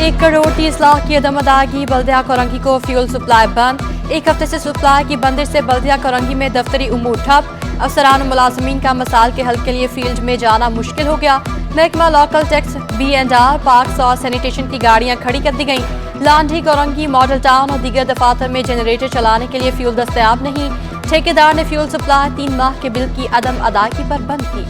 1,30,00,000 की अदम अदायगी, बल्दिया कोरंगी को फ्यूल सप्लाई बंद। एक हफ्ते से सप्लाई की बंदिश से बल्दिया कोरंगी में दफ्तरी उमूर ठप। अफसरान मुलाजमीन का मसाइल के हल के लिए फील्ड में जाना मुश्किल हो गया। महकमा लोकल टैक्स, B&R, पार्क्स और सैनिटेशन की गाड़ियां खड़ी कर दी गईं। लांढी, कोरंगी, मॉडल टाउन और दीगर दफातर में जनरेटर चलाने के लिए फ्यूल दस्तयाब नहीं। ठेकेदार ने फ्यूल सप्लाई 3 माह के बिल की अदम अदायगी पर बंद की।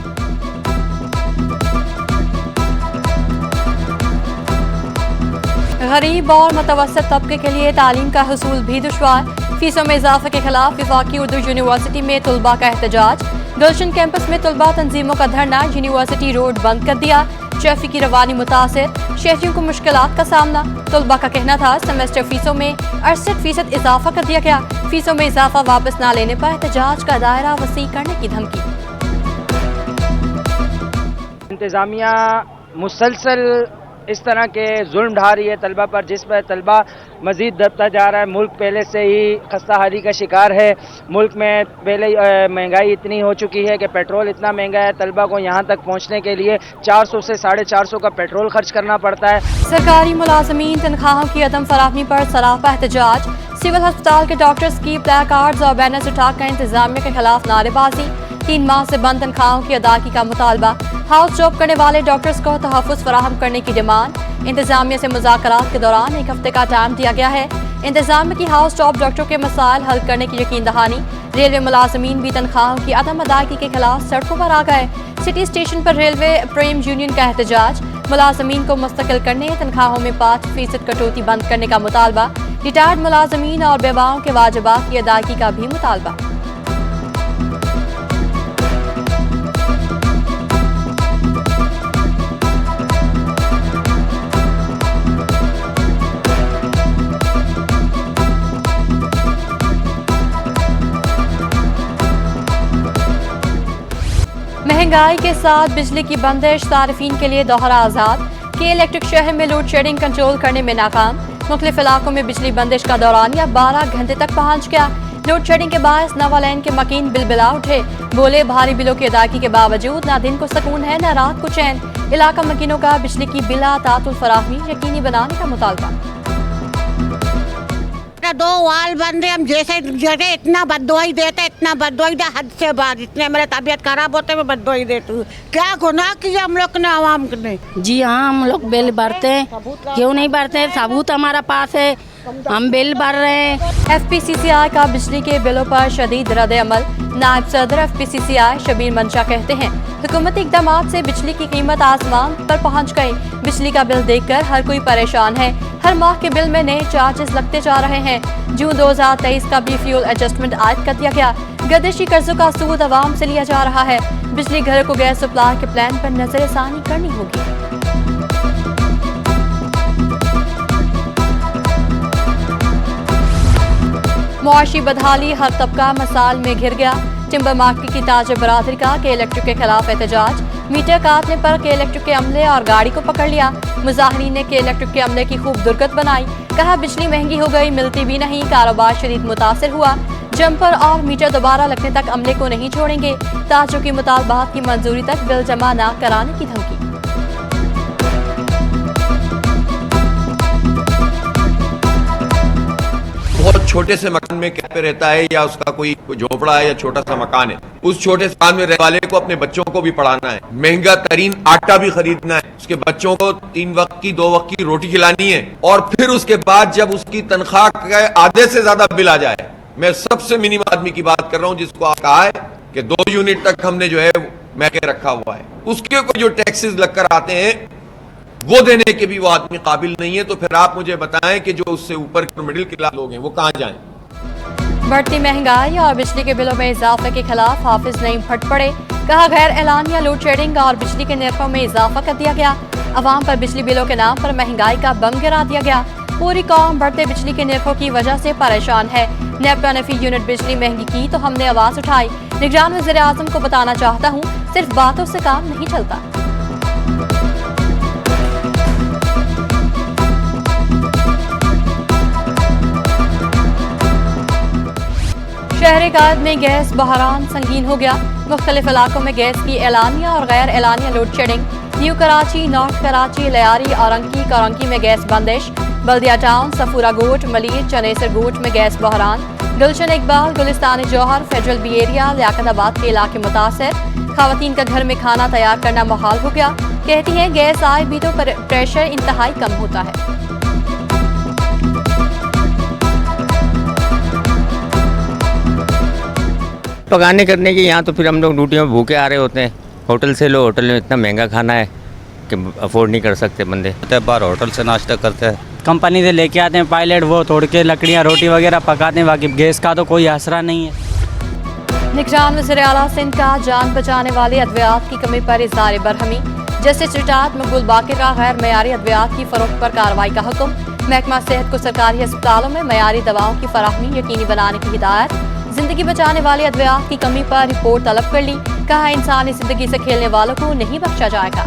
गरीब और मुतवस्सित तबके के लिए तालीम का हुसूल भी दुश्वार। फीसों में इजाफे के खिलाफ वफाकी उर्दू यूनिवर्सिटी में तलबा का एहतजाज। गुलशन कैंपस में तलबा तंजीमों का धरना, यूनिवर्सिटी रोड बंद कर दिया। शफी की रवानी मुतासिर, शहरियों को मुश्किलात का सामना। तलबा का कहना था सेमेस्टर फीसों में 68% इजाफा कर दिया गया। फीसों में इजाफा वापस न लेने पर एहतजाज का दायरा वसी करने की धमकी। इंतजामिया मुसलसल इस तरह के जुल्म ढा रही है तलबा पर, जिस पर तलबा मजीद दबता जा रहा है। मुल्क पहले से ही खस्ता हाली का शिकार है। मुल्क में पहले महंगाई इतनी हो चुकी है कि पेट्रोल इतना महंगा है, तलबा को यहाँ तक पहुँचने के लिए 400 से 450 का पेट्रोल खर्च करना पड़ता है। सरकारी मुलाजमीन तनख्वाहों की अदम फराहमी पर सरापा एहतजाज। सिविल अस्पताल के डॉक्टर्स की प्ले कार्ड्स और बैनर्स उठाकर इंतजामिया के खिलाफ नारेबाजी। 3 माह से बंद तनख्वाहों की अदायगी का मुतालबा। हाउस जॉब करने वाले डॉक्टर्स को तहफ़्फ़ुज़ फराहम करने की डिमांड। इंतजामिया से मुज़ाकरात के दौरान 1 हफ्ते का टाइम दिया गया है। इंतजामिया की हाउस जॉब डॉक्टरों के मसाइल हल करने की यकीन दहानी। रेलवे मुलाजमीन भी तनख्वाहों की अदम अदायगी के खिलाफ सड़कों पर आ गए। सिटी स्टेशन पर रेलवे प्रेम यूनियन का एहतजाज। मुलाजमीन को मुस्तकिल करने, तनख्वाहों में 5% कटौती बंद करने का मुतालबा। रिटायर्ड मुलाजमीन और बेवाओं के वाजिबात की अदायगी का भी मुतालबा। महंगाई के साथ बिजली की बंदिश, सार्फिन के लिए दोहरा आजाद। के इलेक्ट्रिक शहर में लोड शेडिंग कंट्रोल करने में नाकाम। मुख्तलिफ इलाकों में बिजली बंदिश का दौरानिया 12 घंटे तक पहुंच गया। लोड शेडिंग के बायस नवालैन के मकीन बिलबिला उठे। बोले भारी बिलों की अदायगी के बावजूद न दिन को सुकून है न रात को चैन। इलाका मकीनों का बिजली की बिला तातुल फराहमी यकीनी बनाने का मुतालबा। 2 वाल बंद है, हम जैसे जगह इतना बददुआई देते, इतना बददुआई दे हद से बात। इतने मेरे तबीयत खराब होते मैं बददुआई देती हूँ। क्या गुनाह किया हम लोग ने, आवाम ने? जी हाँ, हम लोग बिल भरते हैं। क्यों नहीं भरते? सबूत हमारा पास है, हम बिल भर रहे हैं। FPCCI का बिजली के बिलों पर शदीद रद्द अमल। नायब सदर FPCCI शबीर मंशा कहते हैं हुकूमती इक़दामात से बिजली की कीमत आसमान पर पहुंच गई। बिजली का बिल देखकर हर कोई परेशान है। हर माह के बिल में नए चार्जेस लगते जा रहे हैं। जून 2023 का भी फ्यूल एडजस्टमेंट आयद कर दिया गया। गर्दिशी कर्जों का सूद आवाम से लिया जा रहा है। बिजली घर को गैस सप्लाई के प्लान पर नजरसानी करनी होगी। मुआशी बदहाली, हर तबका मसाल में घिर गया। टिम्बर मार्केट की ताजर बरादरी का के इलेक्ट्रिक के खिलाफ एहतजाज। मीटर काटने पर के इलेक्ट्रिक के अमले और गाड़ी को पकड़ लिया। मुजाहिरीन ने के इलेक्ट्रिक के अमले की खूब दुर्गत बनाई। कहा बिजली महंगी हो गई, मिलती भी नहीं, कारोबार शदीद मुतासिर हुआ। जंपर और मीटर दोबारा लगने तक अमले को नहीं छोड़ेंगे। ताजरों की मुतालबात की मंजूरी तक बिल जमा न कराने की धमकी। बहुत छोटे से मकान में कैफे रहता है, या उसका कोई झोपड़ा है या छोटा सा मकान है, उस छोटे से मकान में रहने वाले को अपने बच्चों को भी पढ़ाना है, महंगा तरीन आटा भी खरीदना है, उसके बच्चों को 3 वक्त की 2 वक्त की रोटी खिलानी है, और फिर उसके बाद जब उसकी तनख्वाह का आधे से ज्यादा बिल आ जाए, मैं सबसे मिनिमम आदमी की बात कर रहा हूं जिसको आप कहा है कि 2 यूनिट तक हमने जो है महंगे रखा हुआ है, उसके को जो टैक्सेस लगकर आते हैं वो देने के भी वो आदमी काबिल नहीं है। तो फिर आप मुझे बताएं कि जो उससे ऊपर मिडिल क्लास लोग हैं वो कहां जाएं? बढ़ती महंगाई और बिजली के बिलों में इजाफे के खिलाफ हाफिज नईम फट पड़े। कहा गैर एलानिया लोड शेडिंग और बिजली के निर्खों में इजाफा कर दिया गया। अवाम पर बिजली बिलों के नाम पर महंगाई का बम गिरा दिया गया। पूरी कौम बढ़ते बिजली के निर्खों की वजह से परेशान है। नेपटा ने फी यूनिट बिजली महंगी की तो हमने आवाज उठाई। निगरान वज़ीर आज़म को बताना चाहता हूँ, सिर्फ बातों से काम नहीं चलता। शहर कायद में गैस बहरान संगीन हो गया। मुख्तलिफ इलाकों में गैस की एलानिया और गैर एलानिया load shedding. New Karachi, north Karachi, Lyari, Orangi में गैस बंदिश, बल्दिया टाउन, सफूरा गोट, मलीर, चनेसर गोट में गैस बहरान, गुलशन इकबाल, गुलिस्तान जौहर, फेडरल बी एरिया, लियाकताबाद के इलाके मुतासर। खवातीन का घर में खाना तैयार करना मुहाल हो गया। कहती हैं गैस आए भी तो प्रेशर इंतहाई कम होता है। पकाने करने की यहाँ तो फिर हम लोग ड्यूटियों में भूखे आ रहे होते हैं। होटल से लो, होटल में इतना महंगा खाना है कि अफोर्ड नहीं कर सकते बंदे। बार होटल से नाश्ता करते हैं, कंपनी से लेके आते हैं पायलट, वो तोड़ के लकड़ियाँ रोटी वगैरह पकाते हैं। बाकी गैस का तो कोई आसरा नहीं है। निगरान वज़ीर आला सिंध का जान बचाने वाले अद्वियात की कमी पर इज़हार बरहमी। जस्टिस रिटायर्ड मकबूल बाकिर का गैर मयारी अद्वियात की फरोख्त पर कार्रवाई का हुक्म। महकमा सेहत को सरकारी अस्पतालों में मयारी दवाओं की फराहमी यकीनी बनाने की हिदायत। जिंदगी बचाने वाले अद्वियात की कमी पर रिपोर्ट तलब कर ली। कहा इंसानी जिंदगी से खेलने वालों को नहीं बख्शा जाएगा।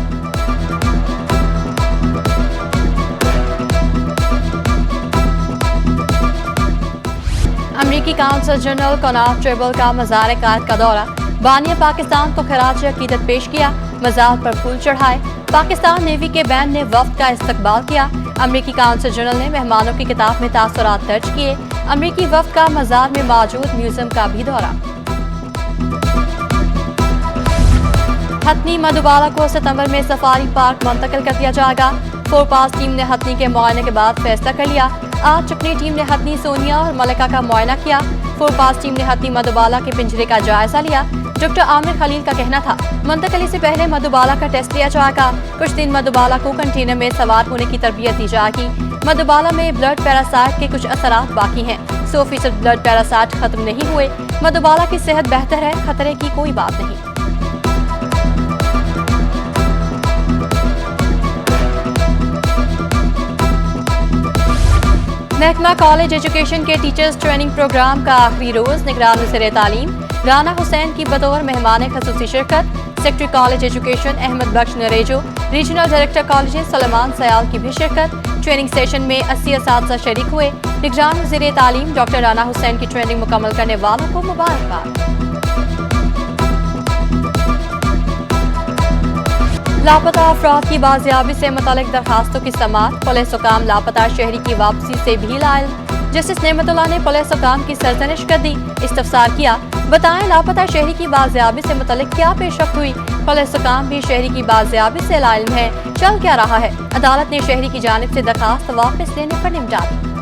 अमरीकी काउंसिल जनरल कॉनाफ ट्रेबल का मज़ार कायद का दौरा। बानिया पाकिस्तान को खराज अकीदत पेश किया, मज़ार पर फूल चढ़ाए। पाकिस्तान नेवी के बैंड ने वफ्द का इस्तकबाल किया। अमरीकी काउंसिल जनरल ने मेहमानों की किताब में तासुरात दर्ज किए। अमरीकी वफ्द का मज़ार में मौजूद म्यूजियम का भी दौरा। हथनी मधुबाला को सितंबर में सफारी पार्क मुंतकिल कर दिया जाएगा। फोरपास टीम ने हथनी के मुआयने के बाद फैसला कर लिया। आज चुपनी टीम ने हथनी, सोनिया और मलिका का मुआयना किया। फोरपास टीम ने हथनी मधुबाला के पिंजरे का जायजा लिया। डॉक्टर आमिर खलील का कहना था मुंतकली से पहले मधुबाला का टेस्ट लिया जाएगा। कुछ दिन मधुबाला को कंटेनर में सवार होने की तरबियत दी जाएगी। मधुबाला में ब्लड पैरासाइट के कुछ असरात बाकी हैं। 100% ब्लड पैरासाइट खत्म नहीं हुए। मधुबाला की सेहत बेहतर है, खतरे की कोई बात नहीं। महकमा कॉलेज एजुकेशन के टीचर्स ट्रेनिंग प्रोग्राम का आखिरी रोज। निगरान वज़ीर तालीम राना हुसैन की बतौर मेहमान खसूसी शिरकत। Secretary college education Ahmed Bakhsh Narejo, regional director college Salman Sayal की भी शिरकत। ट्रेनिंग सेशन में 80 असातिज़ा शरीक हुए। निगरान वज़ीर तालीम डॉक्टर राना हुसैन की ट्रेनिंग मुकम्मल करने वालों को मुबारकबाद। लापता अफराद की बाजियाबी से मुतालिक दरखास्तों की समाअत। पुलिस हुकाम लापता शहरी की वापसी से भी लायल। जस्टिस नेमतुल्लाह ने पुलिस हुकाम की सरजनिश कर दी, इस्तफसार किया। बताएं लापता शहरी की बाजियाबी से मुतालिक क्या पेशरफ्त हुई। पुलिस हुकाम भी शहरी की बाजियाबी से लाइल्म है, चल क्या रहा है। अदालत ने शहरी की जानिब से दरखास्त वापस लेने पर निपटा दी।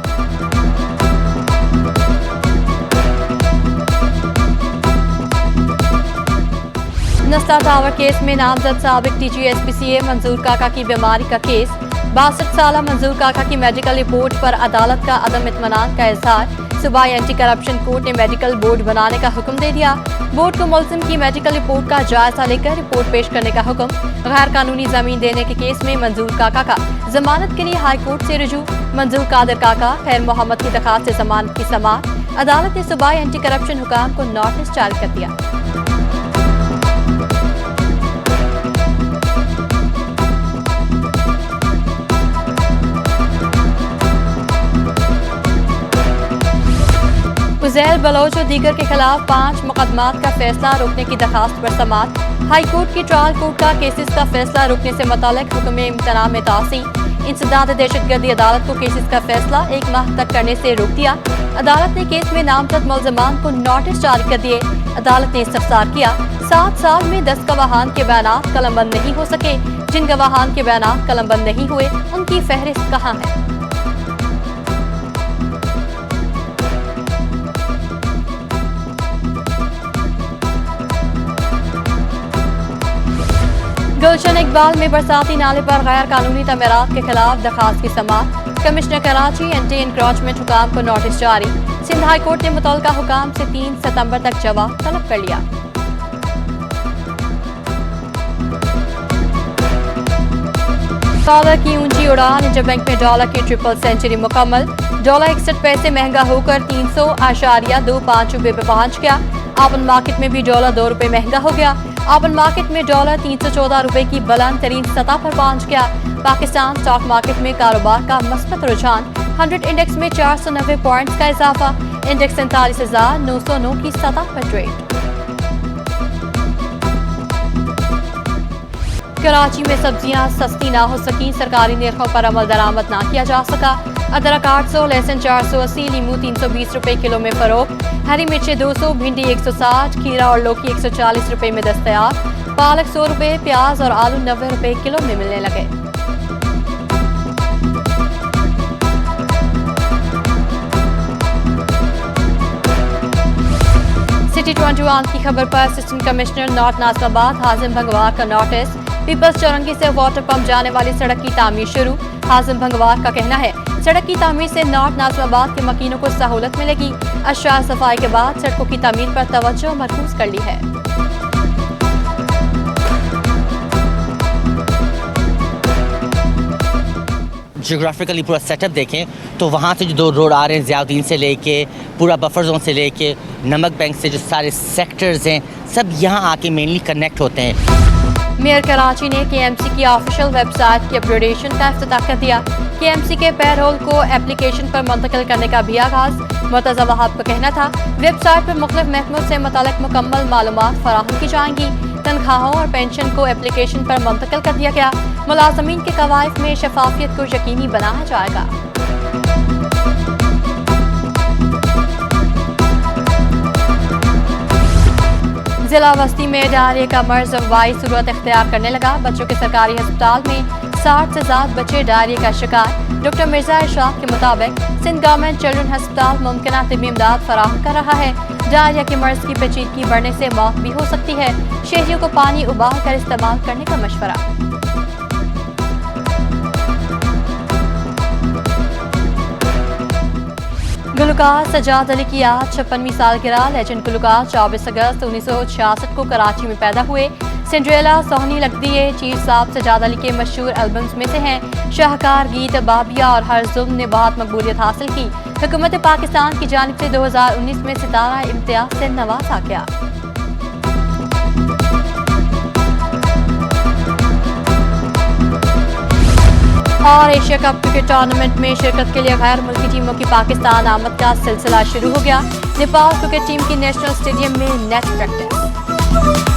नस्ला टावर केस में नामजद साबिक TGSPCA मंजूर काका की बीमारी का केस। 62 साल मंजूर काका की मेडिकल रिपोर्ट पर अदालत का अदम इत्मीनान का इजहार। सूबाई एंटी करप्शन कोर्ट ने मेडिकल बोर्ड बनाने का हुक्म दे दिया। बोर्ड को मुल्जिम की मेडिकल रिपोर्ट का जायजा लेकर रिपोर्ट पेश करने का हुक्म। गैर कानूनी जमीन देने के केस में मंजूर काका का जमानत के लिए हाई कोर्ट से रुजू। मंजूर कादर काका खैर मोहम्मद की दरखास्त से जमानत की समाअत। अदालत ने सूबाई एंटी करप्शन हुकाम को नोटिस जारी कर दिया। उज़ैर बलोच और दीगर के खिलाफ 5 मुकदमात का फैसला रोकने की दरखास्त पर समाअत। हाई कोर्ट की ट्रायल कोर्ट का केसेस का फैसला रोकने से मुताल्लिक हुक्म इम्तना में तासी। इंसदाद दहशतगर्दी अदालत को केसेस का फैसला 1 माह तक करने से रोक दिया। अदालत ने केस में नामजद मुल्ज़िमान को नोटिस जारी कर दिए। अदालत ने इस्तफसार किया 7 साल में 10 गवाहान के बयानात कलमबंद नहीं हो सके। जिन गवाहान के बयानात कलमबंद नहीं हुए उनकी फहरिस्त कहाँ है। गुलशन इकबाल में बरसाती नाले पर गैर कानूनी तमीरात के खिलाफ दरखास्त की समाअत। कमिश्नर कराची एंटी इंक्रोचमेंट हुकाम को नोटिस जारी। सिंध हाई कोर्ट ने मुतल्लिका हुकाम से 3 सितंबर तक जवाब तलब कर लिया। डॉलर की ऊंची उड़ान। इंटरबैंक में डॉलर की ट्रिपल सेंचुरी मुकम्मल। डॉलर 61 पैसे महंगा होकर 300.25 रुपये पे पहुंच गया। ओपन मार्केट में भी डॉलर 2 रुपये महंगा हो गया। ओपन मार्केट में डॉलर 314 रुपये की बुलंद तरीन सतह पर पहुंच गया। पाकिस्तान स्टॉक मार्केट में कारोबार का मस्बत रुझान। 100 इंडेक्स में 490 पॉइंट्स का इजाफा। इंडेक्स 47,909 की सतह पर ट्रेड। कराची में सब्जियां सस्ती ना हो सकी, सरकारी निर्खों पर अमल दरामद ना किया जा सका। अदरक 800, लहसुन 480, नींबू 320 रुपए किलो में फरोख्त। हरी मिर्चें 200, भिंडी 160, खीरा और लौकी 140 रुपए में दस्तयाब। पालक 100 रुपए, प्याज और आलू 90 रुपए किलो में मिलने लगे। सिटी 21 की खबर पर असिस्टेंट कमिश्नर नॉर्थ नाज़िमाबाद हाजिम भंगवार का नोटिस। पीपल्स चौरंगी से वाटर पंप जाने वाली सड़क की तामीर शुरू। हाजिम भंगवार का कहना है सड़क की तामीर से नॉर्थ नाज़िमाबाद के मकीनों को सहूलत मिलेगी। अशरा सफाई के बाद सड़कों की तामीर पर तवज्जो मरकूज कर ली है। जियोग्राफिकली पूरा सेटअप देखें तो वहाँ से जो 2 रोड आ रहे हैं ज़ियाउद्दीन से लेके पूरा बफर जोन से लेके नमक बैंक से जो सारे सेक्टर्स हैं सब यहाँ आके मेनली कनेक्ट होते हैं। मेयर कराची ने KMC की ऑफिशियल वेबसाइट की अपग्रेडेशन का इफ्तिताह कर दिया। KMC के पेरोल को एप्लीकेशन पर मुंतकिल करने का भी आगाज। मुर्तज़ा वहाब का कहना था वेबसाइट पर मुख्तलिफ महकमों से मुताल्लिक़ मुकम्मल मालूमात फराहम की जाएंगी। तनख्वाहों और पेंशन को एप्लीकेशन पर मुंतकिल कर दिया गया। मुलाजमीन के कवायद में शफाफियत को यकीनी बनाया जाएगा। जिला वस्ती में डायरिया का मर्ज वाई सूरत इख्तियार करने लगा। बच्चों के सरकारी अस्पताल में 60 से ज्यादा बच्चे डायरिया का शिकार। डॉक्टर मिर्जा इरशाद के मुताबिक सिंध गवर्नमेंट चिल्ड्रन अस्पताल मुमकिन तिबी इमदाद फराहम कर रहा है। डायरिया के मर्ज की पेचीदगी बढ़ने से मौत भी हो सकती है। शहरियों को पानी उबाल कर इस्तेमाल करने का मशवरा। गुलकार सजाद अली की आज 56वीं सालगिरह। लेजेंड गुलकार 24 अगस्त 1966 को कराची में पैदा हुए। सिंड्रेला, सोहनी लगती है, चीर साहब सजाद अली के मशहूर एल्बम्स में से हैं। शाहकार गीत बाबिया और हर जुल्म ने बहुत मकबूलियत हासिल की। हुकूमत पाकिस्तान की जानिब से 2019 में सितारा इम्तियाज से नवाजा गया। और एशिया कप क्रिकेट टूर्नामेंट में शिरकत के लिए गैर मुल्की टीमों की पाकिस्तान आमद का सिलसिला शुरू हो गया। नेपाल क्रिकेट टीम की नेशनल स्टेडियम में नेट प्रैक्टिस।